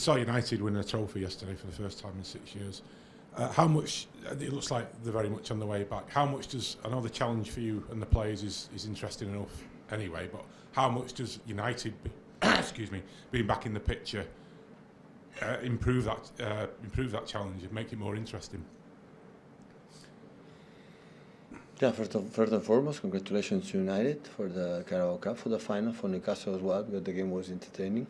saw United win a trophy yesterday for the first time in 6 years. How much, it looks like they're very much on the way back. How much does, I know the challenge for you and the players is interesting enough anyway, but how much does United, excuse me, being back in the picture, improve that challenge and make it more interesting? Yeah, first and foremost, congratulations to United for the Carabao Cup, for the final, for Newcastle as well, because the game was entertaining.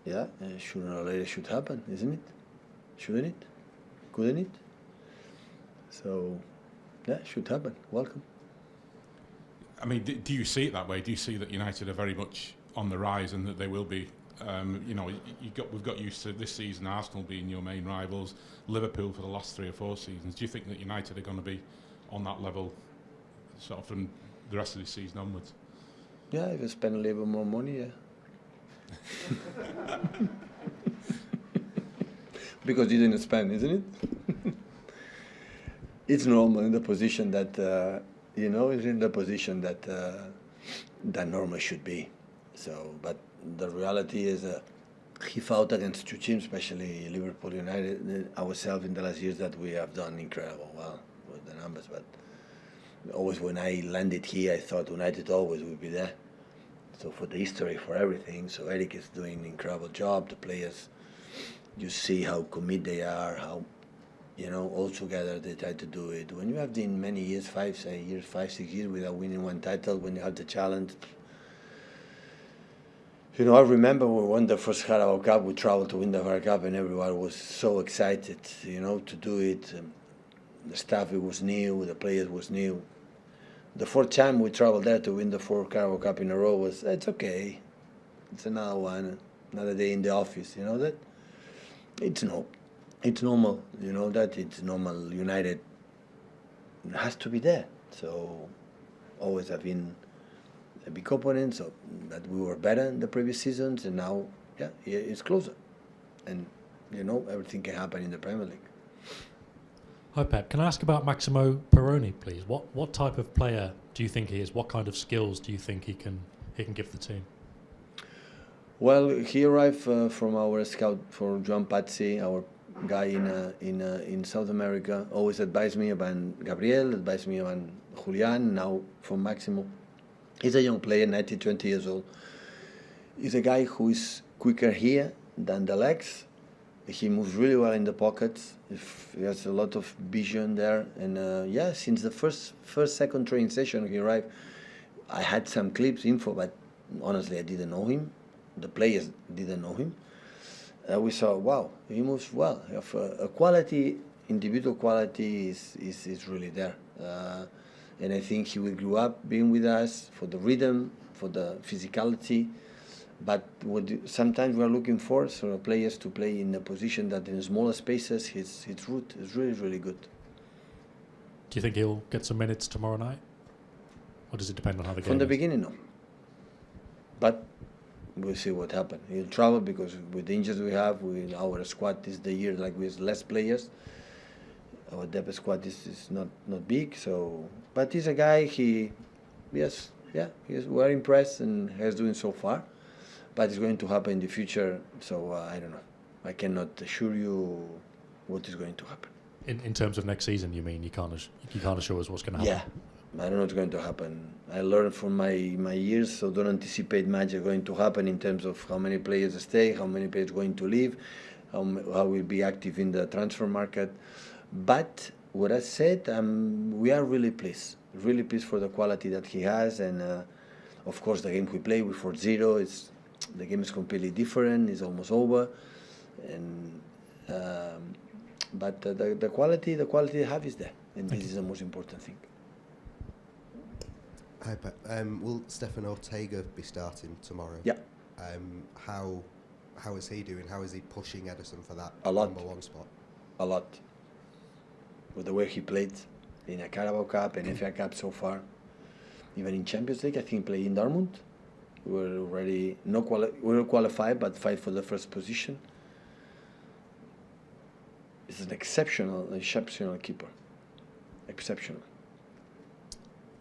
Yeah, sooner or later it should happen, isn't it? Shouldn't it? Couldn't it? So, yeah, it should happen. Welcome. I mean, do you see it that way? Do you see that United are very much on the rise and that they will be? You know, we've got used to this season Arsenal being your main rivals, Liverpool for the last 3 or 4 seasons. Do you think that United are going to be on that level sort of from the rest of this season onwards? Yeah, if you spend a little bit more money, yeah. Because you didn't spend, isn't it? It's normal in the position that, you know, it's in the position that that normal should be. So, but the reality is he fought against 2 teams, especially Liverpool, United, ourselves in the last years, that we have done incredible well with the numbers. But always when I landed here, I thought United always would be there. So for the history, for everything, so Eric is doing an incredible job. The players, you see how committed they are, how, you know, all together they try to do it. When you have been many years, 5, 6 years without winning one title, when you have the challenge. You know, I remember when we won the first Carabao Cup, we traveled to win the Carabao Cup, and everyone was so excited, you know, to do it. The staff, it was new, the players was new. The 4th time we traveled there to win the 4th Carabao Cup in a row it's okay. It's another one, another day in the office, you know that? It's normal, you know that, it's normal. United has to be there. So always have been a big opponent, so that we were better in the previous seasons, and now, yeah, it's closer. And, you know, everything can happen in the Premier League. Hi Pep, can I ask about Maximo Perroni, please? What type of player do you think he is? What kind of skills do you think he can give the team? Well, he arrived from our scout for Joan Pazzi, our guy in South America. Always advised me about Gabriel, advised me about Julian, now from Maximo. He's a young player, 20 years old. He's a guy who is quicker here than the legs. He moves really well in the pockets. He has a lot of vision there. And yeah, since the first second training session he arrived, I had some clips, info, but honestly I didn't know him. The players didn't know him. We saw, wow, he moves well. A quality, individual quality is really there. And I think he will grow up being with us for the rhythm, for the physicality. But sometimes we are looking for sort of players to play in a position that in smaller spaces, his route is really, really good. Do you think he'll get some minutes tomorrow night? Or does it depend on how the game From the is? beginning, no. But we'll see what happens. He'll travel because with the injuries we have, our squad is the year like with less players. Our depth squad is not big, so. But he's a guy. We're impressed and has doing so far. But it's going to happen in the future, so I don't know. I cannot assure you what is going to happen. In terms of next season, you mean you can't assure us what's going to happen? Yeah, I don't know what's going to happen. I learned from my years, so don't anticipate much is going to happen in terms of how many players stay, how many players are going to leave, how we'll be active in the transfer market. But what I said, we are really pleased for the quality that he has, and of course the game we play with 4-0 the game is completely different. It's almost over, and but the quality they have is there, and this is the most important thing. Hi, Pep. Will Stefan Ortega be starting tomorrow? Yeah. How is he doing? How is he pushing Ederson for that number 1 spot? A lot. With the way he played in a Carabao Cup and FA Cup so far, even in Champions League, I think played in Dortmund. We were already we were qualified, but fight for the first position. He's an exceptional keeper. Exceptional.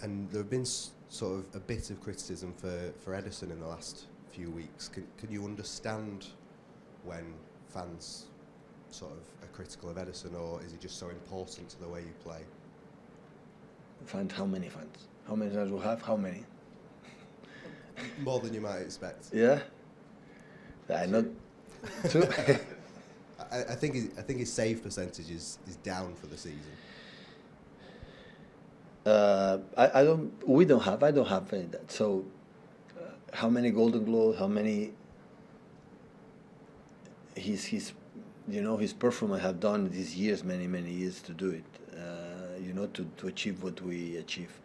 And there have been sort of a bit of criticism for Ederson in the last few weeks. Can you understand when fans sort of are critical of Ederson, or is he just so important to the way you play? Fans? How many fans? How many fans we have? How many? More than you might expect. Yeah. Not two. I think his save percentage is down for the season. I don't have any of that. So, how many Golden Globes? How many? His performance have done these years, many years to do it. To achieve what we achieve.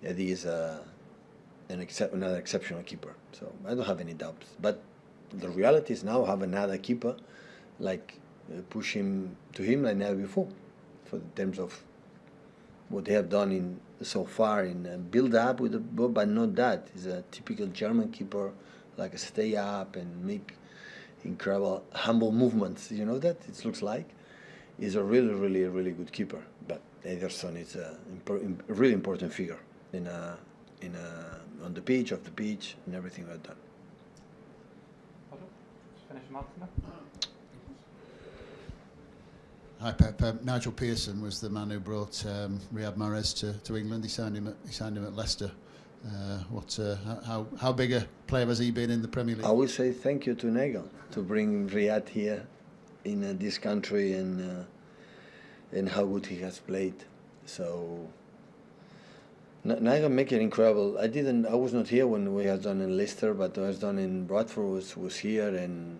He is another exceptional keeper. So I don't have any doubts. But the reality is now have another keeper, like push him like never before, for in terms of what they have done so far in build up with the ball, but not that. He's a typical German keeper, like a stay up and make incredible humble movements. You know that it looks like. He's a really good keeper. But Ederson is a really important figure on the pitch, off the pitch, and everything we've done. Finish him off now. Hi Pep. Nigel Pearson was the man who brought Riyad Mahrez to England. He signed him at Leicester. How big a player has he been in the Premier League? I will say thank you to Nagel to bring Riyad here in this country and how good he has played. So Nagel make it incredible. I was not here when we had done in Leicester, but I was done in Bradford. Was here and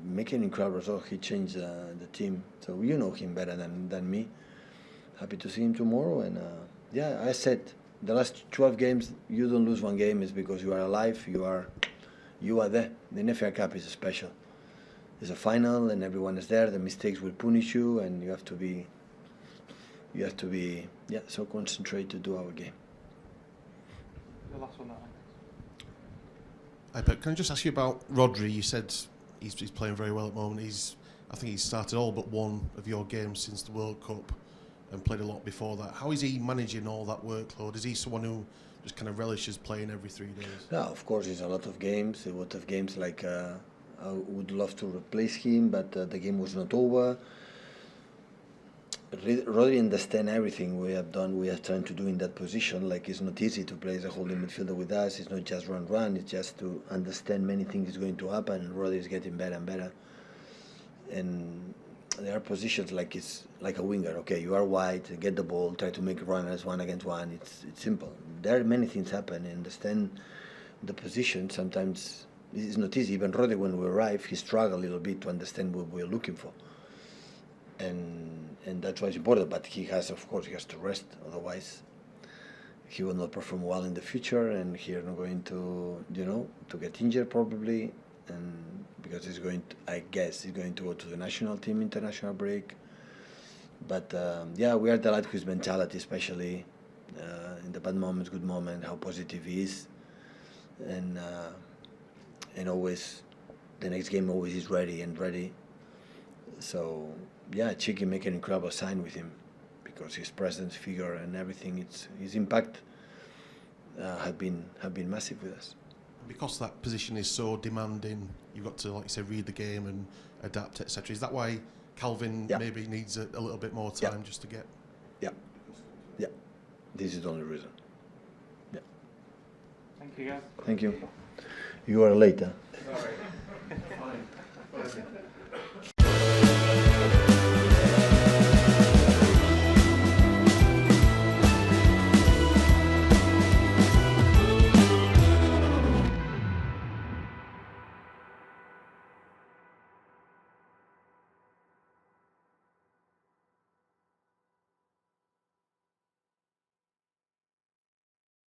making incredible result. He changed the team. So you know him better than me. Happy to see him tomorrow. And I said the last 12 games you don't lose one game is because you are alive. You are there. The NFL Cup is special. It's a final and everyone is there. The mistakes will punish you, and you have to be so concentrated to do our game. The last one. Hi, Pep. Can I just ask you about Rodri? You said he's playing very well at the moment. I think he's started all but one of your games since the World Cup and played a lot before that. How is he managing all that workload? Is he someone who just kind of relishes playing every 3 days? Yeah, of course, it's a lot of games. Like I would love to replace him, but the game was not over. Rodri understand everything we have trying to do in that position. Like, it's not easy to play as a holding midfielder with us. It's not just run. It's just to understand many things is going to happen. And Rodri is getting better and better. And there are positions like it's like a winger. Okay, you are wide, get the ball, try to make runners 1 against 1. It's simple. There are many things happen. And understand the position. Sometimes it's not easy. Even Rodri, when we arrive, he struggled a little bit to understand what we're looking for. And that's why it's important. But he has to rest. Otherwise, he will not perform well in the future, and he's not going to get injured probably. And because I guess he's going to go to the national team international break. But we are delighted with his mentality, especially in the bad moments, good moments, how positive he is, and always the next game always is ready. So Chiqui make an incredible sign with him because his presence, figure, and everything. His impact have been massive with us. Because that position is so demanding, you've got to, like you say, read the game and adapt, etc. Is that why Kalvin maybe needs a little bit more time just to get? Yeah. This is the only reason. Yeah. Thank you, guys. Thank you. You are later. Sorry. Fine.